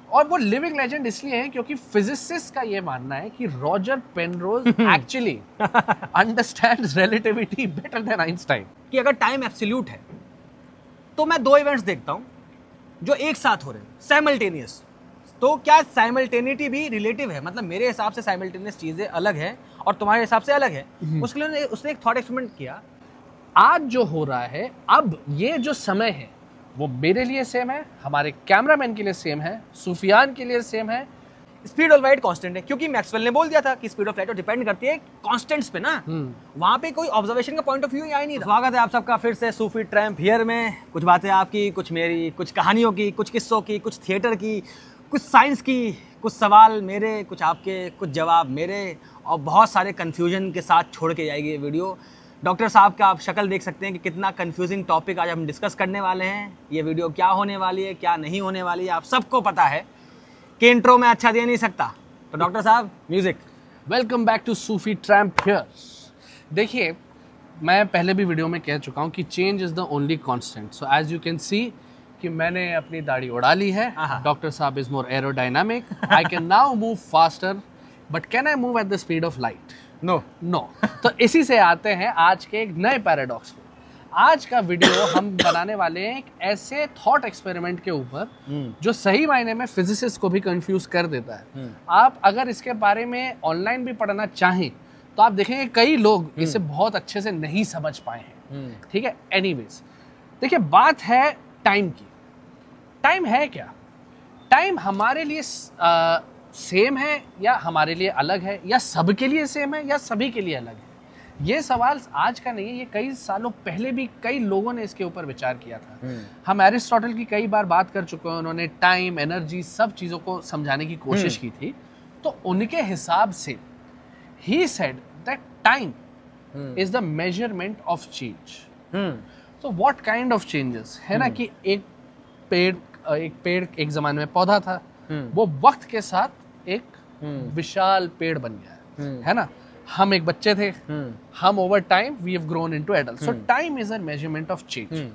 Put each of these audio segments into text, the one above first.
और वो living legend इसलिए है क्योंकि फिजिसिस्ट का ये मानना है कि Roger Penrose actually understands relativity better than Einstein. कि अगर टाइम एब्सोल्यूट है तो मैं दो इवेंट्स देखता हूँ जो एक साथ हो रहे हैं साइमल्टेनियस, तो क्या साइमल्टेनिटी भी रिलेटिव है? मतलब मेरे हिसाब से साइमल्टेनियस चीजें अलग हैं और तुम्हारे हिसाब से अलग है। उसके लिए उसने एक थॉट एक्सपेरिमेंट किया। आज जो हो रहा है, अब ये जो समय है वो मेरे लिए सेम है, हमारे कैमरामैन के लिए सेम है, सुफियान के लिए सेम है। स्पीड ऑफ लाइट कांस्टेंट है क्योंकि मैक्सवेल ने बोल दिया था कि स्पीड ऑफ लाइट डिपेंड करती है कांस्टेंट्स पे ना। वहां पे कोई ऑब्जर्वेशन का पॉइंट ऑफ व्यू ही नहीं था। स्वागत है आप सबका फिर से सूफी ट्रैम्प हियर में। कुछ बातें आपकी, कुछ मेरी, कुछ कहानियों की, कुछ किस्सों की, कुछ थिएटर की, कुछ साइंस की, कुछ सवाल मेरे, कुछ आपके, कुछ जवाब मेरे, और बहुत सारे कन्फ्यूजन के साथ छोड़ के जाएगी ये वीडियो। डॉक्टर साहब का आप शक्ल देख सकते हैं कि कितना कंफ्यूजिंग टॉपिक आज हम डिस्कस करने वाले हैं। ये वीडियो क्या होने वाली है, क्या नहीं होने वाली है, आप सबको पता है कि इंट्रो में अच्छा दे नहीं सकता। तो डॉक्टर साहब music. Welcome back to Sufi tramp here. देखिए, मैं पहले भी वीडियो में कह चुका हूँ कि change is the only constant. So as you can see कि मैंने अपनी दाढ़ी उड़ा ली है। डॉक्टर साहब is more aerodynamic. I can now move faster, but can I move at the speed of light? No no. तो इसी से आते हैं आज के एक नए पैराडॉक्स पे। आज का वीडियो हम बनाने वाले हैं एक ऐसे थॉट एक्सपेरिमेंट के ऊपर जो सही मायने में फिजिसिस्ट को भी कंफ्यूज कर देता है। आप अगर इसके बारे में ऑनलाइन भी पढ़ना चाहें तो आप देखेंगे कई लोग इसे बहुत अच्छे से नहीं समझ पाए हैं। ठीक है, एनीवेज देखिए, बात है टाइम की। टाइम है क्या? टाइम हमारे लिए सेम है या हमारे लिए अलग है, या सबके लिए सेम है या सभी के लिए अलग है? ये सवाल आज का नहीं है, ये कई सालों पहले भी कई लोगों ने इसके ऊपर विचार किया था। हम एरिस्टोटल की कई बार बात कर चुके हैं, उन्होंने टाइम, एनर्जी, सब चीज़ों को समझाने की कोशिश की थी। तो उनके हिसाब से he said that time is the measurement of change. तो व्हाट काइंड ऑफ चेंजेस है ना, कि एक पेड़ एक जमाने में पौधा था, वो वक्त के साथ एक विशाल पेड़ बन गया है ना। हम एक बच्चे थे, हम over time we have grown into adult. So time is a measurement of change.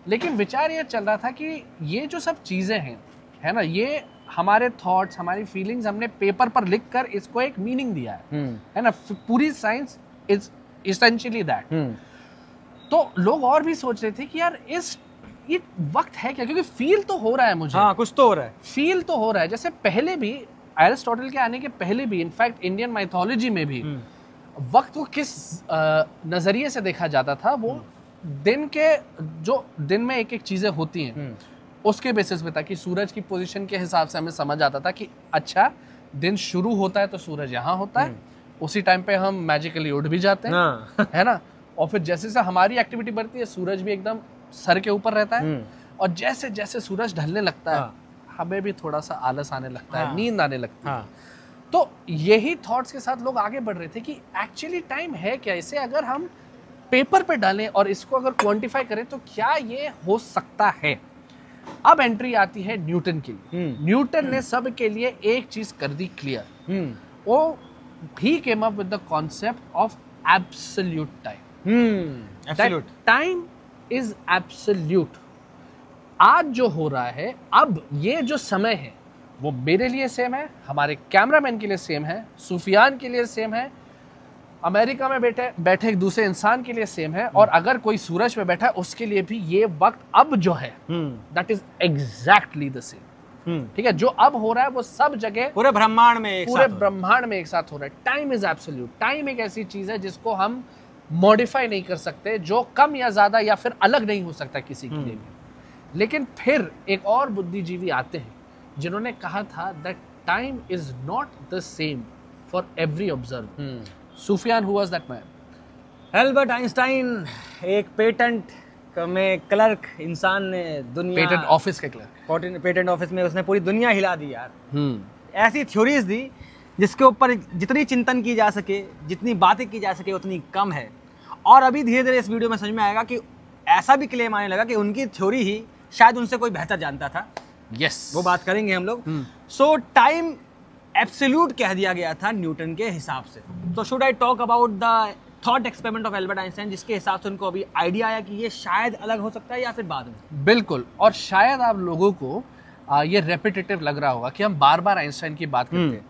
लेकिन विचार ये चल रहा था कि ये जो सब चीजें हैं है ना, ये हमारे थॉट्स, हमारी फीलिंग्स हमने पेपर पर लिख कर इसको एक मीनिंग दिया है ना। पूरी साइंस इज एसेंशियली दैट। तो लोग और भी सोच रहे थे कि यार ये वक्त है क्या, क्योंकि फील तो हो रहा है मुझे। हाँ, कुछ तो हो रहा है, फील तो हो रहा है। जैसे पहले भी, एरिस्टोटल के आने के पहले भी, इनफैक्ट इंडियन माइथोलॉजी में भी वक्त को किस नजरिए से देखा जाता था, वो दिन के, जो दिन में एक एक चीजें होती हैं उसके बेसिस पे था कि सूरज की पोजीशन के हिसाब से हमें समझ आता था कि अच्छा दिन शुरू होता है तो सूरज यहाँ होता है, उसी टाइम पे हम मैजिकली उठ भी जाते हैं है ना। और फिर जैसे जैसे हमारी एक्टिविटी बढ़ती है, सूरज भी एकदम सर के ऊपर रहता है, और जैसे जैसे सूरज ढलने लगता है हमें भी थोड़ा सा आलस आने लगता है, नींद आने लगती है। तो यही थॉट्स के साथ लोग आगे बढ़ रहे थे कि एक्चुअली टाइम है क्या, इसे अगर हम पेपर पे डालें और इसको अगर क्वांटिफाई करें तो क्या ये हो सकता है। अब एंट्री आती है न्यूटन के लिए। न्यूटन ने सब के लिए एक चीज कर दी क्लियर। वो he came up with the concept of absolute time. Time is absolute. आज जो हो रहा है, अब ये जो समय है वो मेरे लिए सेम है, हमारे कैमरामैन के लिए सेम है, सुफियान के लिए सेम है, अमेरिका में बैठे एक दूसरे इंसान के लिए सेम है, और अगर कोई सूरज पे बैठा है उसके लिए भी ये वक्त अब जो है that is exactly the same. ठीक है, जो अब हो रहा है वो सब जगह पूरे ब्रह्मांड में एक साथ हो रहा है। Time is absolute. टाइम एक ऐसी चीज है जिसको हम मॉडिफाई नहीं कर सकते, जो कम या ज्यादा या फिर अलग नहीं हो सकता किसी के लिए भी। लेकिन फिर एक और बुद्धिजीवी आते हैं जिन्होंने कहा था that time is not the same for every observer. Sufiyan, who was that man? Albert Einstein, एक पेटेंट में क्लर्क इंसान ने दुनिया, पेटेंट ऑफिस के क्लर्क, पेटेंट ऑफिस में उसने पूरी दुनिया हिला दी यार। ऐसी थ्योरीज दी जिसके ऊपर जितनी चिंतन की जा सके, जितनी बातें की जा सके उतनी कम है। और अभी धीरे धीरे इस वीडियो में समझ में आएगा कि ऐसा भी क्लेम आने लगा कि उनकी थ्योरी ही शायद उनसे कोई बेहतर जानता था। वो बात करेंगे हम लोग। सो टाइम एब्सोल्यूट कह दिया गया था न्यूटन के हिसाब से। तो should I talk about the thought experiment of Albert Einstein, जिसके हिसाब से उनको अभी आइडिया आया कि ये शायद अलग हो सकता है या फिर बाद में? बिल्कुल। और शायद आप लोगों को ये रेपिटेटिव लग रहा होगा कि हम बार बार आइंस्टाइन की बात करते हैं।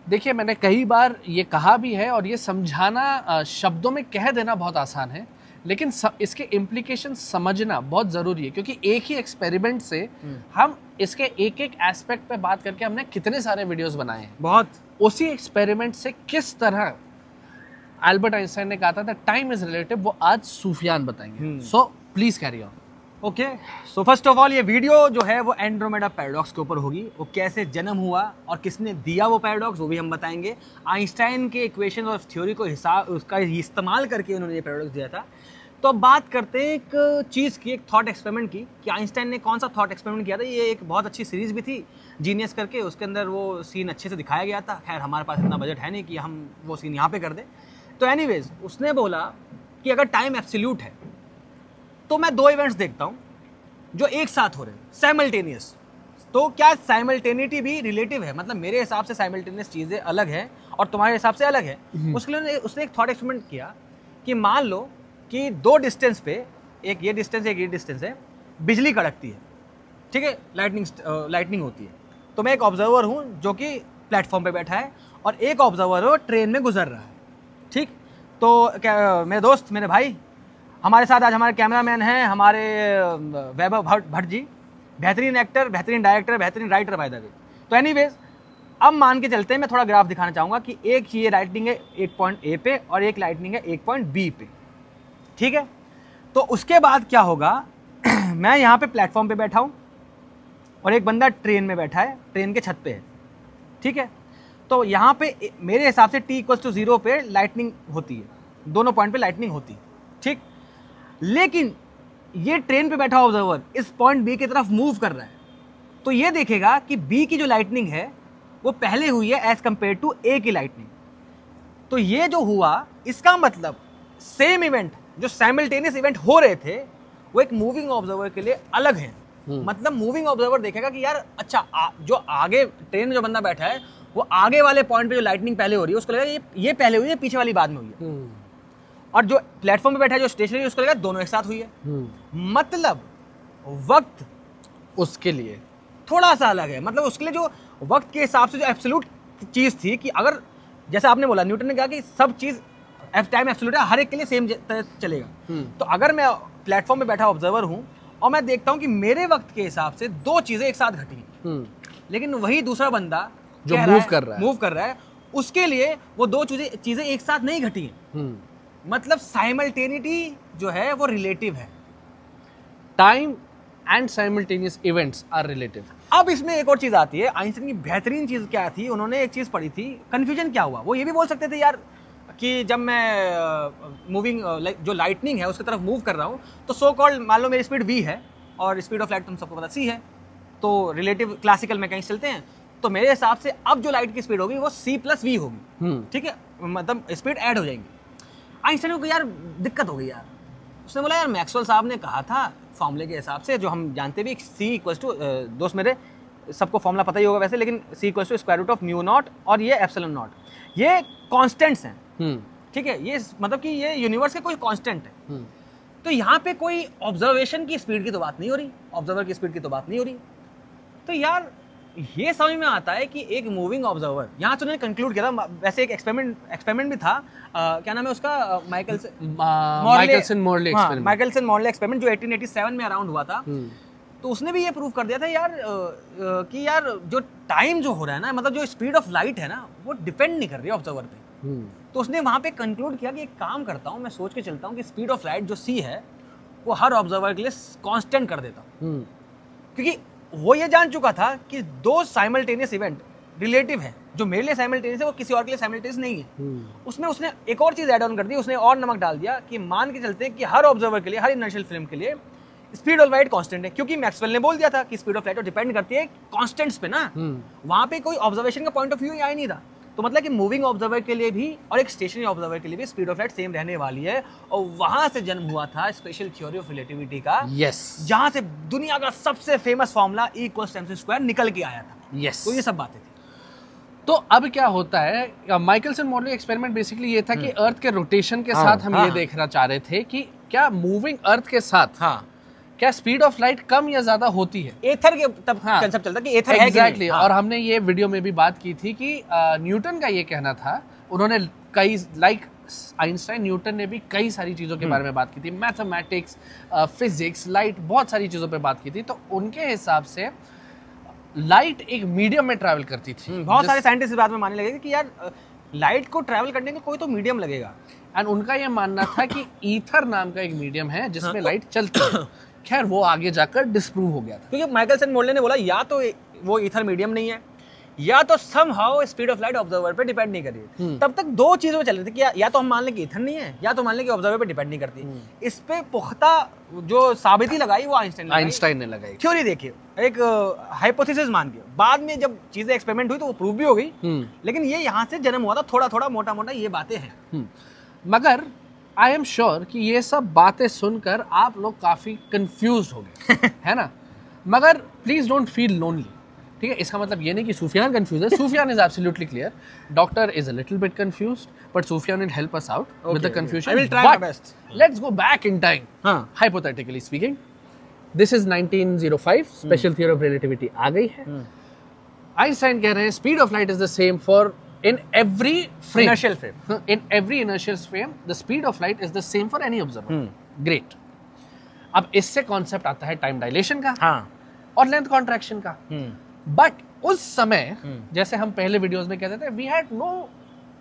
देखिए, मैंने कई बार ये कहा भी है और ये समझाना शब्दों में कह देना बहुत आसान है, लेकिन इसके इम्प्लीकेशन समझना बहुत ज़रूरी है, क्योंकि एक ही एक्सपेरिमेंट से हम इसके एक एक एस्पेक्ट पे बात करके हमने कितने सारे वीडियोस बनाए हैं। बहुत उसी एक्सपेरिमेंट से किस तरह एल्बर्ट आइंस्टाइन ने कहा था टाइम इज रिलेटिव, वो आज सूफियान बताएंगे। So please carry on. Okay, so first of all ये वीडियो जो है वो एंड्रोमेडा पैराडॉक्स के ऊपर होगी। वो कैसे जन्म हुआ और किसने दिया वो पैराडॉक्स, वो भी हम बताएंगे। आइंस्टाइन के इक्वेशन और थ्योरी को उसका इस्तेमाल करके उन्होंने ये पैराडॉक्स दिया था। तो अब बात करते हैं एक चीज़ की, एक थॉट एक्सपेरिमेंट की, कि आइंस्टाइन ने कौन सा थॉट एक्सपेरिमेंट किया था। ये एक बहुत अच्छी सीरीज़ भी थी, जीनियस करके, उसके अंदर वो सीन अच्छे से दिखाया गया था। खैर हमारे पास इतना बजट है नहीं कि हम वो सीन यहाँ पे कर दें। तो एनीवेज उसने बोला कि अगर टाइम एब्सोल्यूट है तो मैं दो इवेंट्स देखता हूँ जो एक साथ हो रहे हैं, साइमल्टेनियस। तो क्या साइमल्टेनिटी भी रिलेटिव है? मतलब मेरे हिसाब से साइमल्टेनियस चीज़ें अलग हैं और तुम्हारे हिसाब से अलग है। उसके लिए उसने एक थॉट एक्सपेरिमेंट किया कि मान लो कि दो डिस्टेंस पे, एक ये डिस्टेंस एक ये डिस्टेंस है, बिजली कड़कती है, ठीक है, लाइटनिंग होती है। तो मैं एक ऑब्जर्वर हूँ जो कि प्लेटफॉर्म पे बैठा है और एक ऑब्जर्वर हो ट्रेन में गुजर रहा है, ठीक। तो क्या मेरे दोस्त, मेरे भाई, हमारे साथ आज हमारे कैमरामैन हैं हमारे वैभव भट्ट जी, बेहतरीन एक्टर, बेहतरीन डायरेक्टर, बेहतरीन राइटर बाय द वे। तो एनीवेज अब मान के चलते हैं, मैं थोड़ा ग्राफ दिखाना चाहूँगा कि एक ये लाइटनिंग है एक पॉइंट ए पे और एक लाइटनिंग है एक पॉइंट बी पे, ठीक है। तो उसके बाद क्या होगा मैं यहाँ पे प्लेटफॉर्म पे बैठा हूँ और एक बंदा ट्रेन में बैठा है, ट्रेन के छत पे है, ठीक है। तो यहाँ पे मेरे हिसाब से t=0 पे लाइटनिंग होती है, दोनों पॉइंट पे लाइटनिंग होती है, ठीक। लेकिन ये ट्रेन पे बैठा ऑब्जर्वर इस पॉइंट बी की तरफ मूव कर रहा है, तो ये देखेगा कि बी की जो लाइटनिंग है वो पहले हुई है एज कंपेयर टू ए की लाइटनिंग। तो ये जो हुआ, इसका मतलब सेम इवेंट, जो साइमल्टेनियस इवेंट हो रहे थे, वो एक मूविंग ऑब्जर्वर के लिए अलग है। मतलब मूविंग ऑब्जर्वर देखेगा कि यार अच्छा, जो आगे ट्रेन में जो बंदा बैठा है वो आगे वाले पॉइंट पे जो लाइटनिंग पहले हो रही है उसको लगेगा ये पहले हुई है, पीछे वाली बाद में हुई है। और जो प्लेटफॉर्म पे बैठा है जो स्टेशनरी, उसको लगेगा दोनों एक साथ हुई है। मतलब वक्त उसके लिए थोड़ा सा अलग है। मतलब उसके लिए जो वक्त के हिसाब से जो एब्सोल्यूट चीज थी, कि अगर जैसे आपने बोला, न्यूटन ने कहा कि सब चीज टाइम एब्सोल्यूट है, हर एक के लिए सेम चलेगा। तो अगर मैं प्लेटफॉर्म पे बैठा ऑब्जर्वर हूँ और मैं देखता हूँ कि मेरे वक्त के हिसाब से दो चीजें एक साथ घटी, लेकिन वही दूसरा बंदा जो मूव कर रहा है उसके लिए वो दो चीजें एक साथ नहीं घटी हैं। मतलब साइमल्टेनिटी जो है वो रिलेटिव है। Time and simultaneous events are relative. अब इसमें एक और चीज आती है, आइंस्टाइन की बेहतरीन चीज क्या थी, उन्होंने एक चीज पढ़ी थी, कंफ्यूजन क्या हुआ। वो ये भी बोल सकते थे यार कि जब मैं मूविंग जो लाइटनिंग है उसकी तरफ मूव कर रहा हूँ, तो सो कॉल्ड मान लो मेरी स्पीड v है और स्पीड ऑफ लाइट तुम सबको पता c है, तो रिलेटिव क्लासिकल मैकेनिक्स चलते हैं। तो मेरे हिसाब से अब जो लाइट की स्पीड होगी वो c+v होगी, ठीक है, मतलब स्पीड ऐड हो जाएंगी। आइंस्टाइन को यार दिक्कत हो गई यार, उसने बोला यार मैक्सवेल साहब ने कहा था फॉर्मूले के हिसाब से, जो हम जानते भी, c दोस्त मेरे सबको फॉर्मूला पता ही होगा वैसे, लेकिन c √μ0 और ये ε0, ये कॉन्स्टेंट्स हैं, ठीक है। ये मतलब कि ये यूनिवर्स के कोई कांस्टेंट है। तो यहाँ पे कोई ऑब्जर्वेशन की स्पीड की तो बात नहीं हो रही, ऑब्जर्वर की स्पीड की तो बात नहीं हो रही। तो यार ये समझ में आता है कि एक मूविंग ऑब्जर्वर, यहाँ से उन्होंने कंक्लूड किया था, वैसे एक एक्सपेरिमेंट भी था, क्या नाम है उसका, माइकलसन मोरले एक्सपेरिमेंट, जो 1887 में अराउंड हुआ था। तो उसने भी ये प्रूव कर दिया था यार कि यार जो टाइम जो हो रहा है ना, मतलब जो स्पीड ऑफ लाइट है ना, वो डिपेंड नहीं कर रही है ऑब्जर्वर पे। तो उसने वहां पे कंक्लूड किया कि एक काम करता हूँ, मैं सोच के चलता हूँ कि स्पीड ऑफ लाइट जो c है वो हर ऑब्जर्वर के लिए कांस्टेंट कर देता हूँ, क्योंकि वो ये जान चुका था कि दो साइमल्टेनियस इवेंट रिलेटिव है। जो मेरे लिए साइमल्टेनियस है वो किसी और के लिए साइमल्टेनियस नहीं है। उसने एक और चीज ऐड ऑन कर दी, उसने और नमक डाल दिया कि मान के चलते हैं कि हर ऑब्जर्वर के लिए, हर इनर्शियल फिल्म के लिए स्पीड ऑफ लाइट कांस्टेंट है, क्योंकि मैक्सवेल ने बोल दिया था कि स्पीड ऑफ लाइट डिपेंड करती है कांस्टेंट्स पे ना। वहां पे कोई ऑब्जर्वेशन का पॉइंट ऑफ व्यू ही नहीं था। तो मतलब कि मूविंग ऑब्जर्वर के लिए भी और एक स्टेशनरी ऑब्जर्वर के लिए भी स्पीड ऑफ लाइट सेम रहने वाली है। और वहां से जन्म हुआ था स्पेशल थ्योरी ऑफ रिलेटिविटी का, जहां से दुनिया का सबसे फेमस फॉर्मूला E=mc² निकल के आया था। तो ये सब बातें थी। तो अब क्या होता है, माइकलसन मोरले एक्सपेरिमेंट बेसिकली ये था कि अर्थ के रोटेशन के साथ हम ये देखना चाह रहे थे कि क्या मूविंग अर्थ के साथ क्या स्पीड ऑफ लाइट कम या ज्यादा होती है? एथर के तब हाँ, कंसेप्ट चलता कि एथर है कि नहीं। हाँ। और हमने ये वीडियो में भी बात की थी कि न्यूटन का ये कहना था, उन्होंने कई आइंस्टाइन, न्यूटन ने भी कई सारी चीज़ों के बारे में बात की थी, मैथमेटिक्स, फिजिक्स, लाइट, बहुत सारी चीज़ों पे बात की थी। तो उनके हिसाब से लाइट एक मीडियम में ट्रैवल करती थी। बहुत सारे साइंटिस्ट इस बात में मानने लगे कि यार लाइट को ट्रैवल करने का कोई तो मीडियम लगेगा। एंड उनका ये मानना था कि ईथर नाम का एक मीडियम है जिसमें लाइट चलती है। खैर वो आगे जाकर डिस्प्रूव हो गया था, क्योंकि माइकलसन मोल्डे ने बोला या तो वो ईथर मीडियम नहीं है, या तो somehow speed of light observer पे डिपेंड नहीं कर रही है। तब तक दो चीजों में चल रही थी कि या तो हम मान लें कि ईथर नहीं है, या तो मान लें कि ऑब्जर्वर पे डिपेंड नहीं करती। इस पे पुख्ता जो साबिती लगाई वो आइंस्टाइन ने लगाई। थ्योरी देखिए, एक हाइपोथेसिस मान के बाद में जब चीजें एक्सपेरिमेंट हुई तो वो प्रूव भी हो गई, लेकिन ये यहाँ से जन्म हुआ था, थोड़ा थोड़ा मोटा मोटा ये बातें हैं। मगर आई एम श्योर कि ये सब बातें सुनकर आप लोग काफी कंफ्यूज्ड हो गए है ना? मगर प्लीज डोंट फील लोनली, ठीक है? इसका मतलब ये नहीं कि सूफियान कंफ्यूज है। Sufiyan is absolutely clear, doctor is a little bit confused, but Sufiyan will help us out with the confusion. I will try my best. Let's go back in time, hypothetically speaking. This is 1905, special theory of relativity आ गई है। Einstein कह रहे हैं speed of light is the same for in every frame, inertial frame, in every inertial frame the speed of light is the same for any observer. Great. अब इससे concept आता है टाइम डायलेशन का, और length contraction का। But उस समय जैसे हम पहले वीडियोस में कहते थे, वी हैड नो,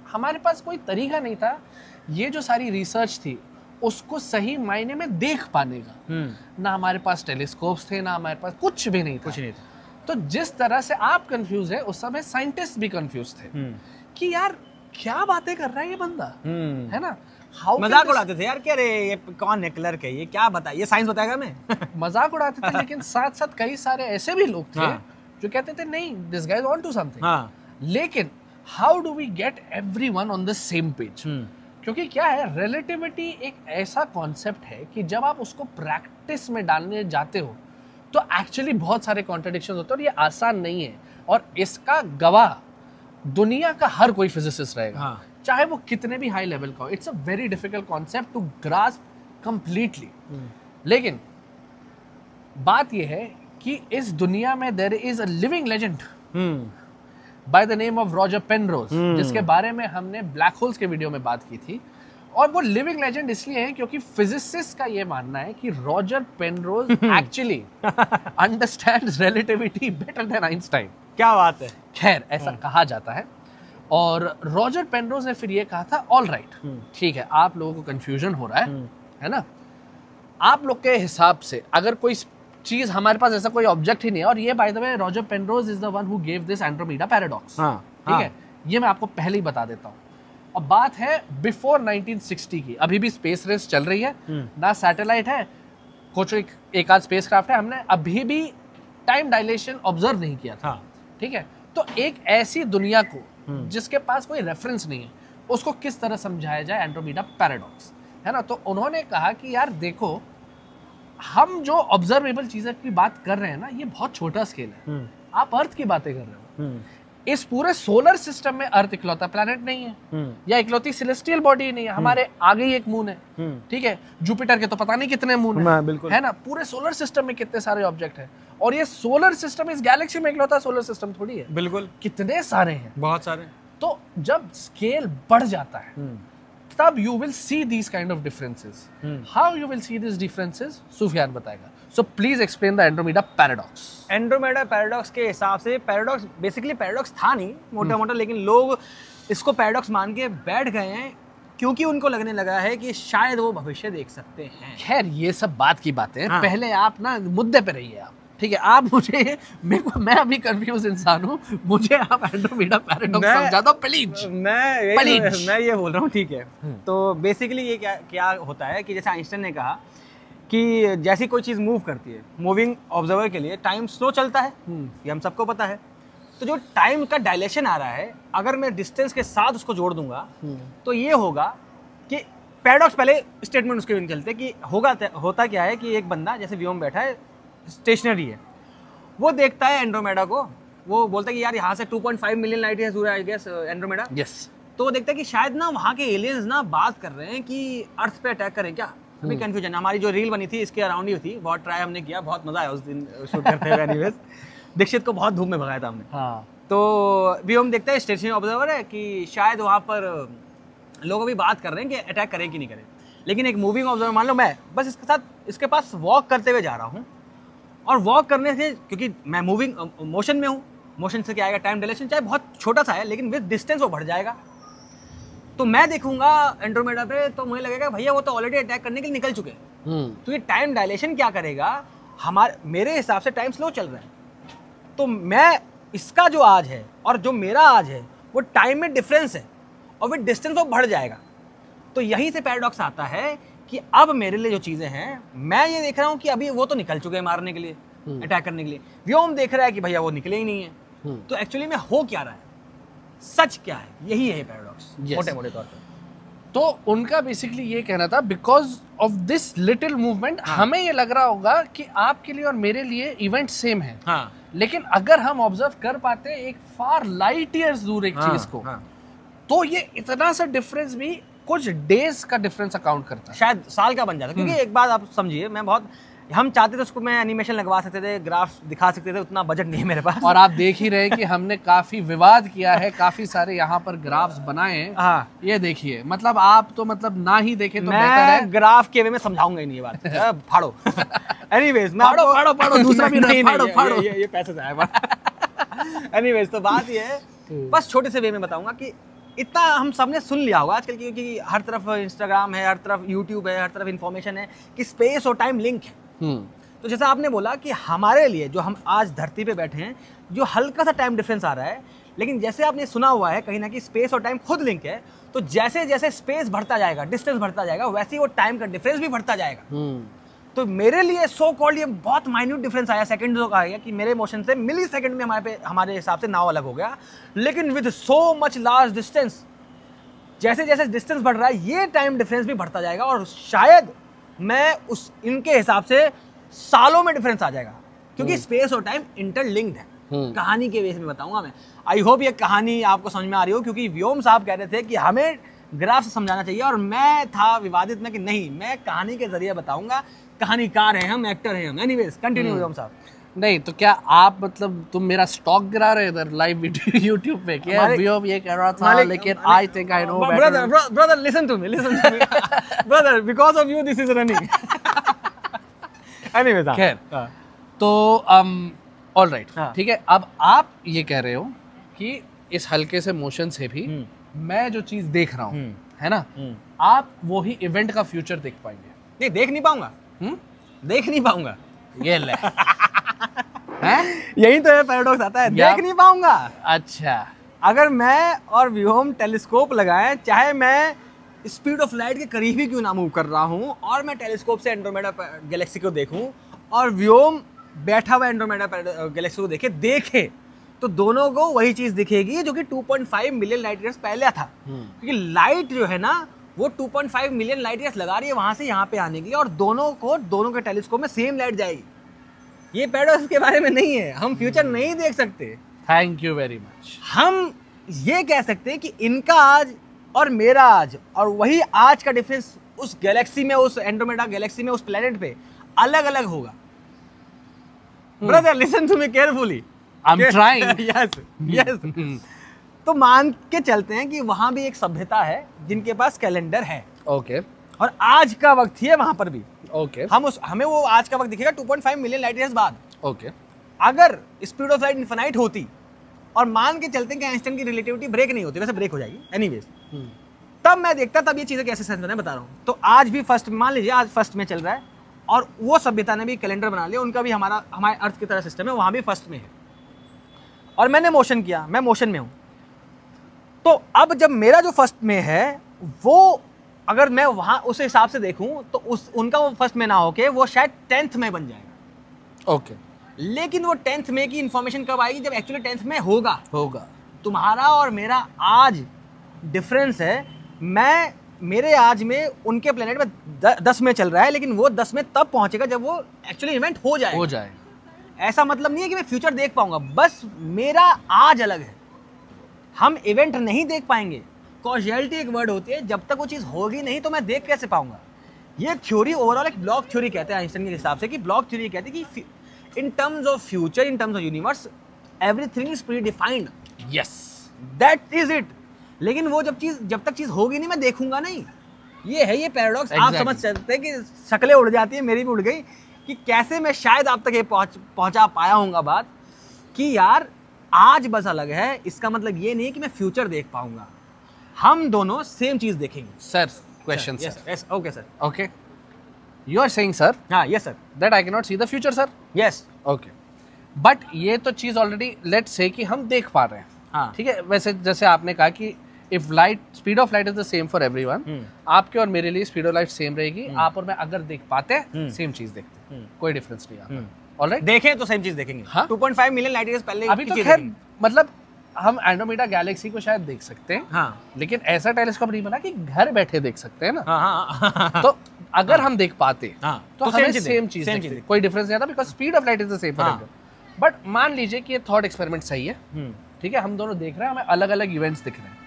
हमारे पास कोई तरीका नहीं था ये जो सारी रिसर्च थी उसको सही मायने में देख पाने का। ना हमारे पास टेलीस्कोप्स थे, ना हमारे पास कुछ भी नहीं था। तो जिस तरह से आप कंफ्यूज है, उस समय साइंटिस्ट भी कंफ्यूज थे कि यार क्या बातें कर रहा है ये बंदा, है ना? मजाक उड़ाते थे यार, क्या रे ये कौन है क्लर्क है, ये क्या बताए, ये साइंस बताएगा हमें। मजाक उड़ाते थे, लेकिन साथ साथ कई सारे ऐसे भी लोग थे जो कहते थे नहीं, this guys want to something. लेकिन how do we get everyone on the same page? क्योंकि क्या है, रिलेटिविटी एक ऐसा कॉन्सेप्ट है कि जब आप उसको प्रैक्टिस में डालने जाते हो तो एक्चुअली बहुत सारे कॉन्ट्रडिक्शंस होते हैं, और ये आसान नहीं है। और इसका गवाह दुनिया का हर कोई फिजिसिस्ट रहेगा, चाहे वो कितने भी हाई लेवल का हो। It's a very difficult concept to grasp completely. लेकिन बात ये है कि इस दुनिया में there is a living legend by the name of Roger Penrose, जिसके बारे में हमने ब्लैक होल्स के वीडियो में बात की थी। और वो लिविंग लेजेंड इसलिए है क्योंकि फिजिसिस्ट का ये मानना है कि Roger Penrose actually understands relativity better than Einstein. क्या बात है। खैर ऐसा कहा जाता है। और रॉजर पेनरोज ने फिर ये कहा था, ऑल राइट, ठीक है, आप लोगों को कंफ्यूजन हो रहा है ना? आप लोग के हिसाब से अगर कोई चीज, हमारे पास ऐसा कोई ऑब्जेक्ट ही नहीं है। और ये by the way Roger Penrose is the one who gave this Andromeda paradox, ठीक है? ये मैं आपको पहले ही बता देता हूँ। अब बात है बिफोर 1960 की, अभी भी स्पेस रेस चल रही है, ना सैटेलाइट है, कुछ एक आध स्पेस क्राफ्ट है, हमने अभी भी टाइम डायलेशन ऑब्जर्व नहीं किया था, ठीक है? तो एक ऐसी दुनिया को जिसके पास कोई रेफरेंस नहीं है, उसको किस तरह समझाया जाए एंड्रोमेडा पैराडॉक्स, है ना? तो उन्होंने कहा कि यार देखो, हम जो ऑब्जर्वेबल चीज़ें की बात कर रहे हैं ना, ये बहुत छोटा स्केल है। आप अर्थ की बातें कर रहे हो, इस पूरे सोलर सिस्टम में अर्थ इकलौता प्लैनेट नहीं है, या इकलौती सेलेस्टियल बॉडी नहीं है। हमारे आगे ही एक मून है, ठीक है? जुपिटर के तो पता नहीं कितने मून है ना? पूरे सोलर सिस्टम में कितने सारे ऑब्जेक्ट हैं, और ये सोलर सिस्टम इस गैलेक्सी में इकलौता सोलर सिस्टम थोड़ी है, बिल्कुल कितने सारे हैं, बहुत सारे। तो जब स्केल बढ़ जाता है तब you will see these kind of differences. How you will see these differences? Sufiyan बताएगा. So please explain the Andromeda paradox. Andromeda paradox के हिसाब से paradox basically paradox था नहीं मोटा मोटा, लेकिन लोग इसको paradox मान के बैठ गए हैं क्योंकि उनको लगने लगा है कि शायद वो भविष्य देख सकते हैं। खैर ये सब बात की बातें हैं, पहले आप ना मुद्दे पे रहिए आप, ठीक है? आप मुझे, मैं अभी कंफ्यूज इंसान हूँ, मुझे आप एंड्रोमेडा पैराडॉक्स समझा दो प्लीज। मैं ये बोल रहा हूँ, ठीक है? तो बेसिकली ये क्या होता है कि जैसे आइंस्टाइन ने कहा कि जैसी कोई चीज़ मूव करती है, मूविंग ऑब्जर्वर के लिए टाइम स्लो चलता है, ये हम सबको पता है। तो जो टाइम का डायलेशन आ रहा है, अगर मैं डिस्टेंस के साथ उसको जोड़ दूंगा तो ये होगा कि पैराडॉक्स, पहले स्टेटमेंट उसके भी चलते कि होता क्या है कि एक बंदा जैसे व्योम बैठा है, स्टेशनरी है, वो देखता है एंड्रोमेडा को, वो बोलता है कि यार यहाँ से 2.5 मिलियन लाइट ईयर्स दूर है आई गेस एंड्रोमेडा। यस। तो वो देखता है कि शायद ना वहाँ के एलियंस ना बात कर रहे हैं कि अर्थ पे अटैक करें क्या, अभी कंफ्यूजन। हमारी जो रील बनी थी इसके अराउंड ही थी, बहुत ट्राई हमने किया, बहुत मजा आया उस दिन शूट करते हुए। एनीवेज दीक्षित को बहुत धूप में भगाया था हमने। हाँ। तो भी हम देखते हैं स्टेशन ऑब्जर्वर है कि शायद वहाँ पर लोग अभी बात कर रहे हैं कि अटैक करें कि नहीं करें, लेकिन एक मूविंग ऑब्जर्वर मान लो मैं बस इसके पास वॉक करते हुए जा रहा हूँ, और वॉक करने से क्योंकि मैं मूविंग मोशन में हूँ, मोशन से क्या आएगा, टाइम डिलेशन चाहे बहुत छोटा सा है लेकिन विद डिस्टेंस वो बढ़ जाएगा। तो मैं देखूंगा एंड्रोमेडा पे तो मुझे लगेगा भैया वो तो ऑलरेडी अटैक करने के लिए निकल चुके हैं। तो ये टाइम डायलेशन क्या करेगा, मेरे हिसाब से टाइम स्लो चल रहा है, तो मैं इसका जो आज है और जो मेरा आज है वो टाइम में डिफरेंस है और विद डिस्टेंस वो बढ़ जाएगा। तो यहीं से पैराडॉक्स आता है कि अब मेरे लिए जो चीज़ें हैं, मैं ये देख रहा हूँ कि अभी वो तो निकल चुके हैं मारने के लिए, अटैक करने के लिए, व्योम देख रहा है कि भैया वो निकले ही नहीं है। तो एक्चुअली में हो क्या रहा है, सच क्या है, यही है पैराडॉक्स मोटे मोटे तौर पर। तो उनका बेसिकली ये कहना था because of this little movement हमें ये लग रहा होगा कि आपके लिए और मेरे लिए इवेंट सेम है। हाँ। लेकिन अगर हम ऑब्जर्व कर पाते हैं एक फार लाइट ईयर्स दूर एक चीज को, तो ये इतना सा डिफरेंस भी कुछ डेज का डिफरेंस अकाउंट करता है, शायद साल का बन जाता है। क्योंकि एक बात आप समझिए, हम चाहते थे उसको मैं एनिमेशन लगवा सकते थे, ग्राफ दिखा सकते थे, उतना बजट नहीं है मेरे पास। और आप देख ही रहे हैं कि हमने काफी विवाद किया है, काफी सारे यहाँ पर ग्राफ्स बनाए हैं। हाँ। ये देखिए, मतलब आप तो मतलब ना ही देखे तो बेहतर है। मैं ग्राफ के वे में समझाऊंगा ही नहीं ये बात। फाड़ो। एनीवेज मैं फाड़ो दूसरा भी फाड़ो। ये पैसे से आया। एनीवेज तो बात ये है, बस छोटे से वे में बताऊंगा कि इतना हम सबने सुन लिया होगा आजकल, क्योंकि हर तरफ इंस्टाग्राम है, हर तरफ यूट्यूब है, हर तरफ इन्फॉर्मेशन है कि स्पेस और टाइम लिंक है। तो जैसा आपने बोला कि हमारे लिए जो हम आज धरती पे बैठे हैं, जो हल्का सा टाइम डिफरेंस आ रहा है, लेकिन जैसे आपने सुना हुआ है कहीं ना कहीं स्पेस और टाइम खुद लिंक है, तो जैसे जैसे स्पेस बढ़ता जाएगा, डिस्टेंस बढ़ता जाएगा, वैसे ही वो टाइम का डिफरेंस भी बढ़ता जाएगा। तो मेरे लिए सो कॉल्ड ये बहुत माइन्यूट डिफरेंस आया, सेकंड का आया कि मेरे मोशन से मिली सेकंड में हमारे हिसाब से नाव अलग हो गया, लेकिन with so much large distance, जैसे जैसे डिस्टेंस बढ़ रहा है ये टाइम डिफरेंस भी बढ़ता जाएगा, और शायद मैं इनके हिसाब से सालों में डिफरेंस आ जाएगा, क्योंकि स्पेस और टाइम इंटरलिंक्ड है। कहानी के बेस में बताऊंगा मैं। आई होप ये कहानी आपको समझ में आ रही हो, क्योंकि व्योम साहब कह रहे थे कि हमें ग्राफ से समझाना चाहिए, और मैं था विवादित में कि नहीं, मैं कहानी के जरिए बताऊंगा, कहानीकार हैं हम, एक्टर हैं हम। एनीवेज कंटिन्यू व्योम साहब। नहीं तो क्या आप मतलब तुम मेरा स्टॉक गिरा रहे इधर लाइव वीडियो यूट्यूब पे, क्या व्योम ये कह रहा था, लेकिन I think I know better. Brother listen to me brother, because of you this is running. Anyways खैर, तो ऑलराइट, ठीक है। अब आप ये कह रहे हो कि इस हल्के से मोशन से भी मैं जो चीज देख रहा हूँ, है ना, आप वो ही इवेंट का फ्यूचर देख पाएंगे। नहीं, देख नहीं पाऊंगा। देख नहीं पाऊंगा, ये ले यही तो है पैराडॉक्स आता है, देख नहीं पाऊंगा। अच्छा, अगर मैं और व्योम टेलीस्कोप लगाएं, चाहे मैं स्पीड ऑफ लाइट के करीब ही क्यों ना मूव कर रहा हूं, और मैं टेलीस्कोप से एंड्रोमेडा गैलेक्सी को देखूं और व्योम बैठा हुआ एंड्रोमेडा गैलेक्सी को देखे, तो दोनों को वही चीज दिखेगी जो कि 2.5 मिलियन लाइट ईयर्स पहले था। क्योंकि लाइट जो है ना वो 2.5 मिलियन लाइट ईयर्स लगा रही है वहां से यहाँ पे आने के लिए, और दोनों के टेलीस्कोप में सेम लाइट जाएगी। ये पैराडॉक्स के बारे में नहीं है, हम फ्यूचर नहीं देख सकते। Thank you very much. हम ये कह सकते हैं कि इनका आज और मेरा आज, और वही आज का डिफरेंस उस गैलेक्सी में, उस एंड्रोमेडा गैलेक्सी में, उस प्लेनेट पे अलग अलग होगा। Brother listen to me carefully, I am trying. Yes. तो मान के चलते हैं कि वहां भी एक सभ्यता है जिनके पास कैलेंडर है। ओके। और आज का वक्त ही है वहां पर भी। ओके। हमें वो आज का वक्त दिखेगा 2.5 मिलियन लाइट ईयर्स बाद। ओके। अगर स्पीड ऑफ लाइट इनफिनाइट होती, और मान के चलते हैं कि आइंस्टाइन की रिलेटिविटी ब्रेक नहीं होती, वैसे ब्रेक हो जाएगी एनीवेज, तब मैं देखता, तब ये चीजें कैसे सेंस बना बता रहा हूँ। तो आज भी फर्स्ट, मान लीजिए आज फर्स्ट में चल रहा है, और वो सभ्यता ने भी कैलेंडर बना लिया, उनका भी हमारे अर्थ की तरह सिस्टम है, वहां भी फर्स्ट में है, और मैंने मोशन किया, मैं मोशन में हूं। तो अब जब मेरा जो फर्स्ट में है, वो अगर मैं वहां उस हिसाब से देखूं, तो उनका वो फर्स्ट में ना होके वो शायद 10th में बन जाएगा। ओके। लेकिन वो 10th में की इंफॉर्मेशन कब आएगी, जब एक्चुअली 10th में होगा। तुम्हारा और मेरा आज डिफरेंस है, मेरे आज में उनके प्लेनेट में 10 में चल रहा है, लेकिन वो 10 में तब पहुंचेगा जब वो एक्चुअली इवेंट हो जाएगा। ऐसा मतलब नहीं है कि मैं फ्यूचर देख पाऊंगा, बस मेरा आज अलग है। हम इवेंट नहीं देख पाएंगे। कॉजियलिटी एक वर्ड होती है, जब तक वो चीज़ होगी नहीं तो मैं देख कैसे पाऊंगा। ये थ्योरी ओवरऑल एक ब्लॉक थ्योरी कहते हैं आइंस्टाइन के हिसाब से, कि ब्लॉक थ्योरी कहते हैं कि in terms of future, in terms of universe, everything is pre defined. Yes, that is it. लेकिन वो जब तक चीज होगी नहीं, मैं देखूंगा नहीं। ये है ये पैराडॉक्स। आप समझ सकते हैं कि शक्लें उड़ जाती है, मेरी भी उड़ गई, कि कैसे मैं शायद आप तक ये पहुंचा पाया हूँगा बात, कि यार आज बस अलग है, इसका मतलब ये नहीं कि मैं फ्यूचर देख पाऊंगा। हम दोनों सेम चीज देखेंगे। Sir question sir. Yes, okay sir. Okay, you are saying sir, हाँ yes sir, that I can not see the future sir. Yes, okay, but ये तो चीज ऑलरेडी लेट्स से कि हम देख पा रहे हैं। हाँ ठीक है, वैसे जैसे आपने कहा कि if light, speed of light is the same for everyone, आपके और मेरे लिए स्पीड ऑफ लाइट सेम रहेगी। आप और मैं अगर देख पाते हैं, सेम चीज देखते हैं, कोई डिफरेंस नहीं आता। ऑलराइट, देखें तो सेम चीज देखेंगे। हाँ? 2.5 मिलियन लाइट ईयर्स पहले अभी तो खैर मतलब हम एंड्रोमेडा गैलेक्सी को शायद देख सकते हैं, हाँ, लेकिन ऐसा टेलीस्कोप नहीं बना कि घर बैठे देख सकते हैं ना। हाँ, तो अगर हम देख पाते हाँ, तो हमें सेम चीज देखते, कोई डिफरेंस नहीं आता, because speed of light is the same for everyone. But मान लीजिए कि ये थॉट एक्सपेरिमेंट सही है, ठीक है, हम दोनों देख रहे हैं, हमें अलग अलग इवेंट्स दिख रहे हैं,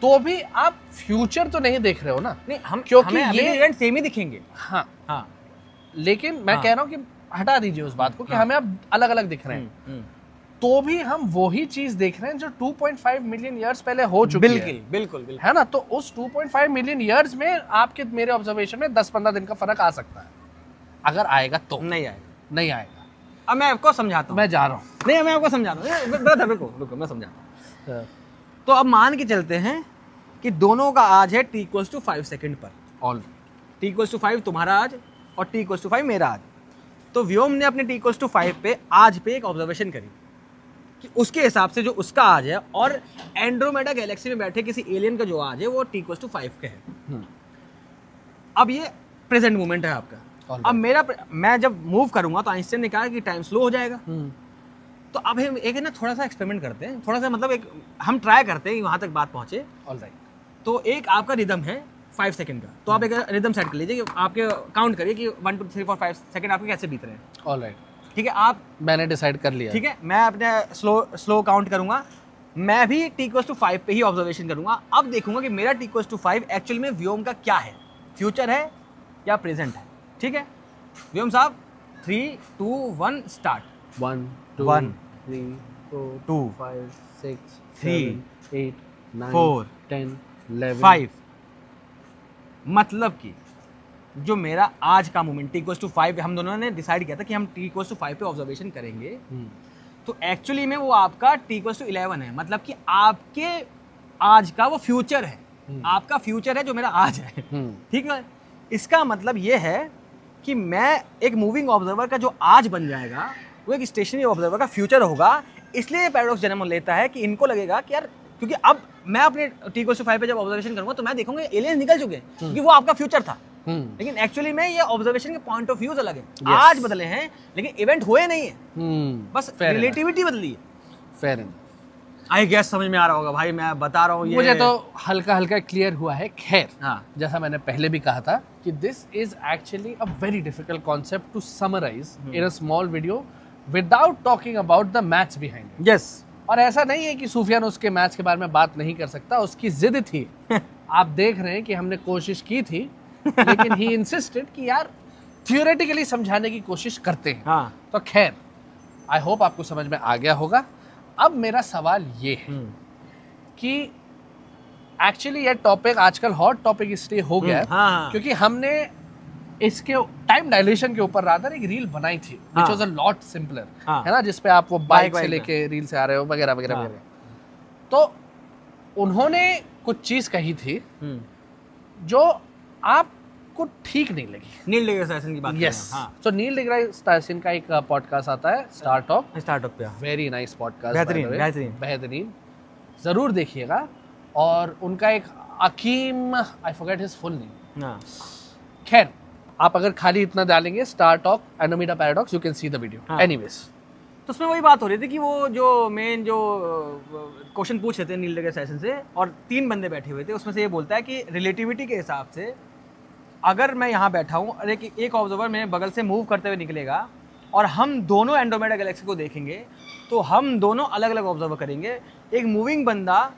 तो भी आप फ्यूचर तो नहीं देख रहे हो ना। नहीं, हम क्योंकि ये इवेंट सेम ही दिखेंगे। हाँ, हाँ, लेकिन मैं कह रहा हूँ कि हटा दीजिए उस बात को कि हमें अब अलग अलग दिख रहे हैं, तो भी हम वही चीज देख रहे हैं जो 2.5 मिलियन ईयर्स पहले हो चुकी है। बिल्कुल बिल्कुल बिल्कुल, है ना। तो उस 2.5 मिलियन ईयर्स में आपके मेरे ऑब्जर्वेशन में 10-15 दिन का फर्क आ सकता है, अगर आएगा तो। नहीं आएगा, नहीं आएगा। अब मैं आपको समझाता हूँ। मैं जा रहा हूँ। नहीं, मैं आपको समझा रहा हूँ। ब्रदर रुको, मैं समझाता हूँ। तो अब मान के चलते हैं कि दोनों का आज है t=5 सेकंड पर। ऑल t=5 तुम्हारा आज और t=5 मेरा आज। तो व्योम ने अपने t=5 पे आज पे एक ऑब्जर्वेशन करी कि उसके हिसाब से जो उसका आज है और एंड्रोमेडा गैलेक्सी में बैठे किसी एलियन का जो आज है वो t=5 के है। अब ये प्रेजेंट मोमेंट है आपका। अब मैं जब मूव करूंगा तो आइंस्टाइन ने कहा कि टाइम स्लो हो जाएगा। तो अब हम एक है ना थोड़ा सा एक्सपेरिमेंट करते हैं, थोड़ा सा मतलब एक हम ट्राई करते हैं कि वहां तक बात पहुंचे। ऑलराइट, तो एक आपका रिदम है 5 सेकंड का, तो आप एक रिदम सेट कर लीजिए कि आपके काउंट करिए कि 1 2 3 4 5 सेकंड आपके कैसे बीत रहे हैं। ऑलराइट, ठीक है, आप मैंने डिसाइड कर लिया। ठीक है, मैं अपने स्लो काउंट करूंगा। मैं भी t=5 पे ही ऑब्जर्वेशन करूंगा। अब देखूंगा कि मेरा t=5 एक्चुअल में व्योम का क्या है, फ्यूचर है या प्रेजेंट है। ठीक है व्योम साहब, 3 2 1 स्टार्ट। 1 2 1 3 4 2 5 6 3 7 8 9 4 10 11 5। मतलब कि जो मेरा आज का मोमेंट t=5, हम दोनों ने डिसाइड किया था कि हम t=5 पे ऑब्जर्वेशन करेंगे। तो एक्चुअली में वो आपका t=11 है, मतलब कि आपके आज का वो फ्यूचर है। आपका फ्यूचर है जो मेरा आज है। ठीक है, इसका मतलब ये है कि मैं एक मूविंग ऑब्जर्वर का जो आज बन जाएगा वो एक स्टेशनरी ऑब्जर्वर का फ्यूचर होगा। इसलिए पैराडॉक्स जन्म लेता है कि इनको लगेगा कि यार, क्योंकि अब मैं अपने t=5 पे जब ऑब्जर्वेशन करूंगा तो मैं देखूंगा एलियन निकल चुके हैं, क्योंकि वो आपका फ्यूचर था। लेकिन एक्चुअली में ये ऑब्जर्वेशन के पॉइंट ऑफ व्यूज अलग है। आज बदले हैं लेकिन इवेंट हुए नहीं है, बस रिलेटिविटी बदली है। फेयर इनफ, आई गेस समझ में आ रहा होगा भाई, मैं बता रहा हूँ ये मुझे तो हल्का हल्का क्लियर हुआ है। खैर, हाँ, जैसा मैंने पहले भी कहा था कि this is actually a very difficult concept to summarize in a small video without talking about the maths behind. Yes, और ऐसा नहीं है कि सूफियान उसके मैथ्स के बारे में बात नहीं कर सकता, उसकी जिद थी। आप देख रहे हैं कि हमने कोशिश की थी, लेकिन ही इंसिस्टेड कि यार थियोरेटिकली समझाने की कोशिश करते हैं। हाँ, तो खैर, आई होप आपको समझ में आ गया होगा। अब मेरा सवाल ये है कि एक्चुअली ये टॉपिक आजकल हॉट टॉपिक इसलिए हो गया है क्योंकि हमने इसके टाइम डायलेशन के ऊपर रादर एक रील बनाई थी which was a lot simpler, है ना, जिसपे आप वो बाइक से लेके रील से आ रहे हो वगैरह वगैरह वगैरह। तो उन्होंने कुछ चीज कही थी जो आपको ठीक नहीं लगी। नील डिग्रास टायसन की बात यस, तो नील डिग्रास टायसन का एक पॉडकास्ट आता है स्टार टॉक पे, वेरी नाइस पॉडकास्ट, बेहतरीन, जरूर देखिएगा। और उनका एक Akeem, I forget his full name, खैर आप अगर खाली इतना डालेंगे star talk Andromeda paradox, you can see the video. Anyways, तो उसमें वही बात हो रही थी कि वो जो मेन जो क्वेश्चन पूछ रहे थे नील डिग्रास टायसन से, और 3 बंदे बैठे हुए थे, उसमें से ये बोलता है कि रिलेटिविटी के हिसाब से अगर मैं यहाँ बैठा हूँ और एक ऑब्जर्वर मेरे बगल से मूव करते हुए निकलेगा और हम दोनों एंड्रोमेडा गैलेक्सी को देखेंगे तो हम दोनों अलग अलग ऑब्जर्वर करेंगे। एक मूविंग बंदा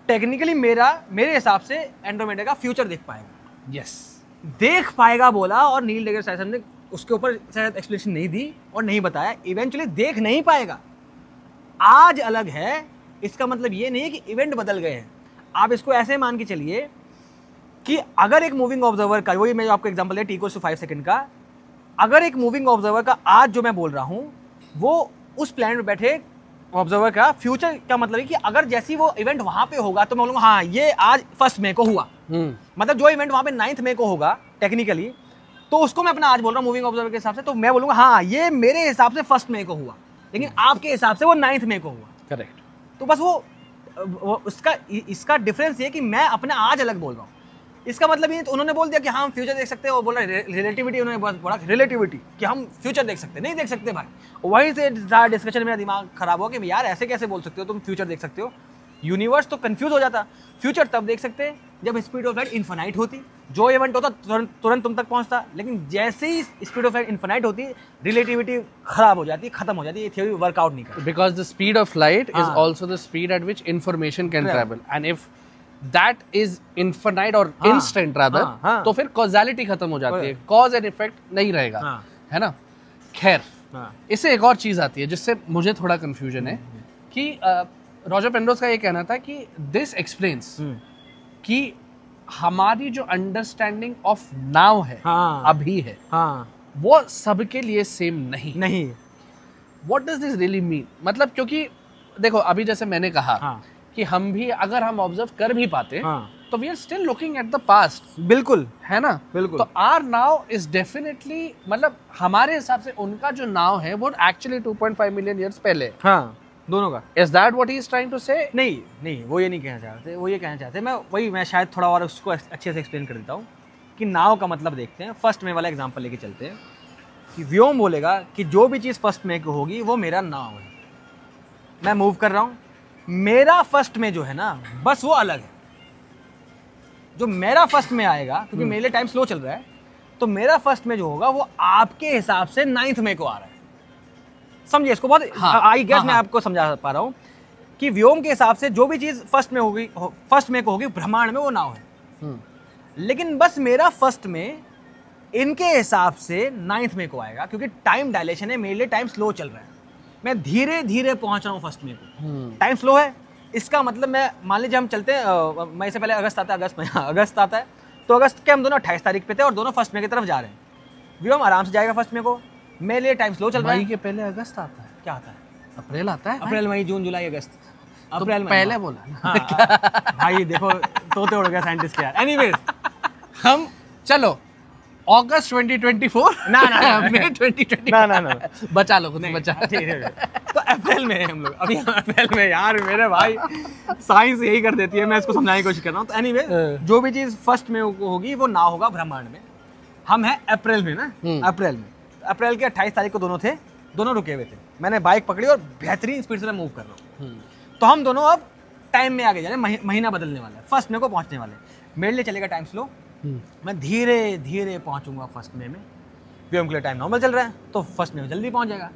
टेक्निकली मेरे हिसाब से एंड्रोमेडा का फ्यूचर देख पाएगा। यस, देख पाएगा बोला और नील डिग्रेस टायसन ने उसके ऊपर शायद एक्सप्लेनेशन नहीं दी और नहीं बताया, इवेंचुअली देख नहीं पाएगा। आज अलग है इसका मतलब ये नहीं है कि इवेंट बदल गए हैं। आप इसको ऐसे मान के चलिए कि अगर एक मूविंग ऑब्जर्वर का, वही मैं आपको एग्जांपल है t=5 सेकंड का, अगर एक मूविंग ऑब्जर्वर का आज जो मैं बोल रहा हूँ वो उस प्लैनेट पे बैठे ऑब्जर्वर का फ्यूचर का मतलब है कि अगर जैसी वो इवेंट वहां पे होगा तो मैं बोलूंगा हाँ ये आज 1 मई को हुआ, मतलब जो इवेंट वहां पे 9 मई को होगा टेक्निकली, तो उसको मैं अपना आज बोल रहा हूँ मूविंग ऑब्जर्वर के हिसाब से, तो मैं बोलूंगा हाँ ये मेरे हिसाब से 1 मई को हुआ, लेकिन आपके हिसाब से वो 9 मई को हुआ। करेक्ट। तो बस वो इसका डिफरेंस ये कि मैं अपना आज अलग बोल रहा हूँ। इसका मतलब ये तो उन्होंने बोल दिया कि हम फ्यूचर देख सकते हैं, वो बोल रहा है रिलेटिविटी, उन्होंने बहुत बड़ा रिलेटिविटी कि हम फ्यूचर देख सकते हैं, नहीं देख सकते भाई। वहीं से सारा डिस्कशन मेरा दिमाग खराब हुआ कि यार ऐसे कैसे बोल सकते हो तुम फ्यूचर देख सकते हो, यूनिवर्स तो कंफ्यूज हो जाता। फ्यूचर तब देख सकते हैं जब स्पीड ऑफ लाइट इन्फिनाइट होती, जो इवेंट होता तुरंत तुम तक पहुंचता, लेकिन जैसे ही स्पीड ऑफ लाइट इन्फिनाइट होती रिलेटिविटी खराब हो जाती, खत्म हो जाती, ये थ्योरी वर्कआउट नहीं करती। Because the speed of light is also the speed at which information can travel, and if that is infinite और इंस्टेंट रादर, तो फिर कॉजेलिटी खत्म हो जाती है, कॉज एंड इफेक्ट नहीं रहेगा, है ना। खैर, इससे एक और चीज आती है जिससे मुझे थोड़ा कंफ्यूजन है कि रॉजर पेनरोज का ये कहना था कि दिस एक्सप्लेन्स कि हमारी जो अंडरस्टैंडिंग ऑफ नाउ है, अभी है, वो सबके लिए सेम नहीं। What does this really mean? मतलब क्योंकि देखो अभी जैसे मैंने कहा कि हम भी अगर हम ऑब्जर्व कर भी पाते तो we are still looking at the past. बिल्कुल, है ना, बिल्कुल। तो आर नाउ इज डेफिनेटली, मतलब हमारे हिसाब से उनका जो नाउ है वो एक्चुअली 2.5 मिलियन ईयर्स पहले, दोनों का। Is that what he is trying to say? नहीं, वो ये नहीं कहना चाहते, वो ये कहना चाहते मैं शायद थोड़ा और उसको अच्छे से एक्सप्लेन कर देता हूँ कि नाव का मतलब देखते हैं। 1 मई वाला एग्जांपल लेके चलते हैं कि व्योम बोलेगा कि जो भी चीज़ 1 मई को होगी वो मेरा नाव है, मैं मूव कर रहा हूँ, मेरा 1 मई जो है ना बस वो अलग है। जो मेरा 1 मई आएगा, क्योंकि मेरे लिए टाइम स्लो चल रहा है, तो मेरा 1 मई जो होगा वो आपके हिसाब से 9 मई को आ रहा है। समझिए इसको बहुत, आई गेस मैं आपको समझा पा रहा हूँ कि व्योम के हिसाब से जो भी चीज 1 मई होगी, 1 मई को होगी ब्रह्मांड में, वो नाव है। लेकिन बस मेरा 1 मई इनके हिसाब से 9 मई को आएगा, क्योंकि टाइम डायलेशन है, मेरे लिए टाइम स्लो चल रहा है, मैं धीरे धीरे पहुंच रहा हूँ 1 मई को, टाइम स्लो है। इसका मतलब मैं मान लीजिए हम चलते हैं मई से पहले अगस्त आता है, अगस्त आता है, तो अगस्त के हम दोनों 28 तारीख पे थे और दोनों 1 मई की तरफ जा रहे हैं। व्योम आराम से जाएगा 1 मई को, मेरे लिए टाइम स्लो चल रहा है। मई के पहले अगस्त आता है? क्या आता है? अप्रैल आता है। अप्रैल, मई, जून, जुलाई, अगस्त, अप्रैल तो पहले बोला ना। भाई देखो तोते उड़ गए साइंटिस्ट के यार। एनीवेज, हम चलो अगस्त 2024 ना मई 2020 ना बचा लो, खुद बचा। तो अप्रैल में हम लोग अभी अप्रैल में, यार मेरे भाई साइंस यही कर देती है, मैं इसको समझाने की कोशिश कर रहा हूँ। तो एनीवे, जो भी चीज 1 मई को होगी वो ना होगा ब्रह्मांड में। हम हैं अप्रैल में ना, अप्रैल में, अप्रैल के 28 तारीख को दोनों थे, दोनों रुके हुए थे, मैंने बाइक पकड़ी और बेहतरीन स्पीड से मैं मूव कर रहा हूँ। तो हम दोनों अब टाइम में आगे जा रहे हैं, महीना बदलने वाला है, 1 मई को पहुंचने वाले। मेरे लिए चलेगा टाइम स्लो, मैं धीरे धीरे पहुंचूंगा 1 मई में। व्योम के लिए टाइम नॉर्मल चल रहा है, तो 1 मई में जल्दी पहुंच जाएगा।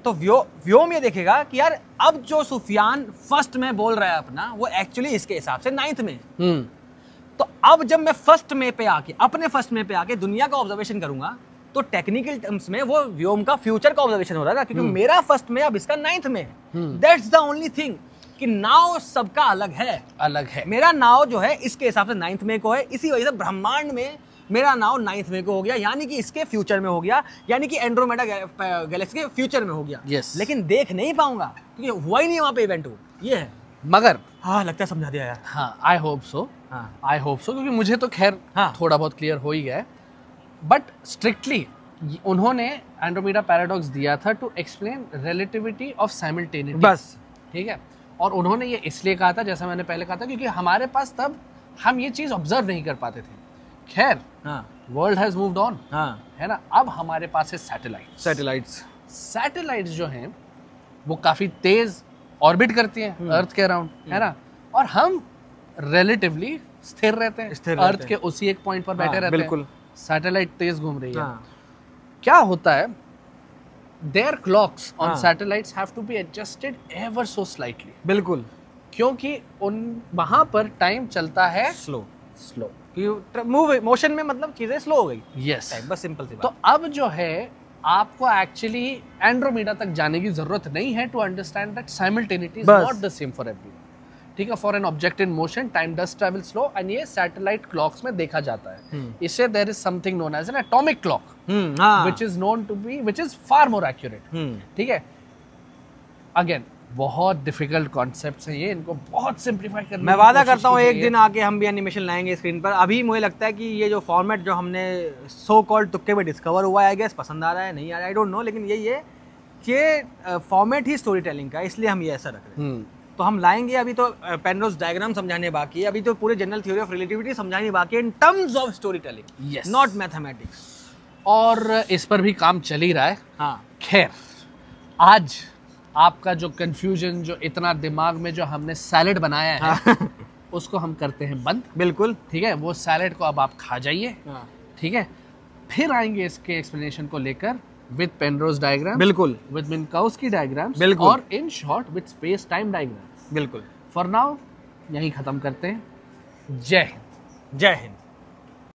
तो व्योम ये देखेगा कि यार अब जो सुफियान 1 मई बोल रहा है अपना, वो एक्चुअली इसके हिसाब से 9 मई। तो अब जब मैं 1 मई पे आके, अपने 1 मई पे आके दुनिया का ऑब्जर्वेशन करूंगा, तो टेक्निकल टर्म्स में वो व्योम का फ्यूचर का ऑब्जर्वेशन हो रहा है, क्योंकि मेरा 1 मई अब इसका 9 मई। दैट्स द ओनली थिंग कि नाव सबका अलग है। मेरा नाव जो है इसके हिसाब से 9 मई को है, इसी वजह से ब्रह्मांड में मेरा नाव 9 मई को हो गया, यानी कि इसके फ्यूचर में हो गया, यानी कि एंड्रोमेडा गैलेक्सी के फ्यूचर में हो गया। लेकिन देख नहीं पाऊंगा क्योंकि हुआ ही नहीं वहां पे इवेंट। हो ये है, मगर हाँ लगता है समझा दिया यार। हाँ, आई होप सो, क्योंकि मुझे तो खैर थोड़ा बहुत क्लियर हो ही गया है। बट स्ट्रिक्टली उन्होंने एंड्रोमेडा पैराडॉक्स दिया था टू एक्सप्लेन रिलेटिविटी ऑफ साइमल्टेनिटी, बस, ठीक है। और उन्होंने ये इसलिए कहा था, जैसा मैंने पहले कहा था, क्योंकि हमारे पास तब हम ये चीज ऑब्जर्व नहीं कर पाते थे। खैर, वर्ल्ड हैज मूव्ड ऑन, है ना। अब हमारे पास है सैटेलाइट्स जो हैं वो काफी तेज ऑर्बिट करती हैं अर्थ के अराउंड, है ना। और हम रिलेटिवली स्थिर रहते हैं, अर्थ के उसी एक पॉइंट पर बैठे रहते हैं। सैटेलाइट तेज घूम रही है। क्या होता है, their clocks on satellites have to be adjusted ever so slightly। बिल्कुल, क्योंकि उन वहां पर टाइम चलता है स्लो, स्लो। मूव मोशन में मतलब चीजें स्लो हो गई। यस, बस सिंपल सी तो बात। अब जो है आपको एक्चुअली एंड्रोमेडा तक जाने की जरूरत नहीं है to understand that simultaneity is बस। Not the same for everyone. ठीक है, for an object in motion time does travel slow, and ये सैटेलाइट क्लॉक्स में देखा जाता है। इसे there is something known as an atomic clock which is known to be which is far more accurate. ठीक है, अगेन बहुत difficult concepts हैं ये, इनको बहुत सिंपलीफाई करने मैं वादा करता हूँ एक दिन आके हम भी एनिमेशन लाएंगे स्क्रीन पर। अभी मुझे लगता है कि ये जो फॉर्मेट जो हमने सो कॉल्ड तुक्के में डिस्कवर हुआ है, आई गेस पसंद आ रहा है नहीं आ रहा है, आई डोंट नो, लेकिन यही है कि फॉर्मेट ही स्टोरी टेलिंग का है, इसलिए हम ये ऐसा रख रहे हैं। तो हम लाएंगे। अभी तो पेनरोज डायग्राम समझाने बाकी है, अभी तो पूरे जनरल थ्योरी ऑफ रिलेटिविटी समझानी बाकी है in terms of story telling, Yes. Not mathematics. और इस पर भी काम चल ही रहा है। हाँ, खैर, आज आपका जो कंफ्यूजन, जो इतना दिमाग में जो हमने सैलेड बनाया है उसको हम करते हैं बंद। बिल्कुल। ठीक है, वो सैलेड को अब आप खा जाइए। हाँ, ठीक है, फिर आएंगे इसके एक्सप्लेनेशन को लेकर विद पेनरोज डायग्राम, बिल्कुल विद मिन्काउस्की डायग्राम्स, बिल्कुल। और in short with space time diagrams. बिल्कुल। फॉर नाउ यहीं खत्म करते हैं। जय हिंद। जय हिंद।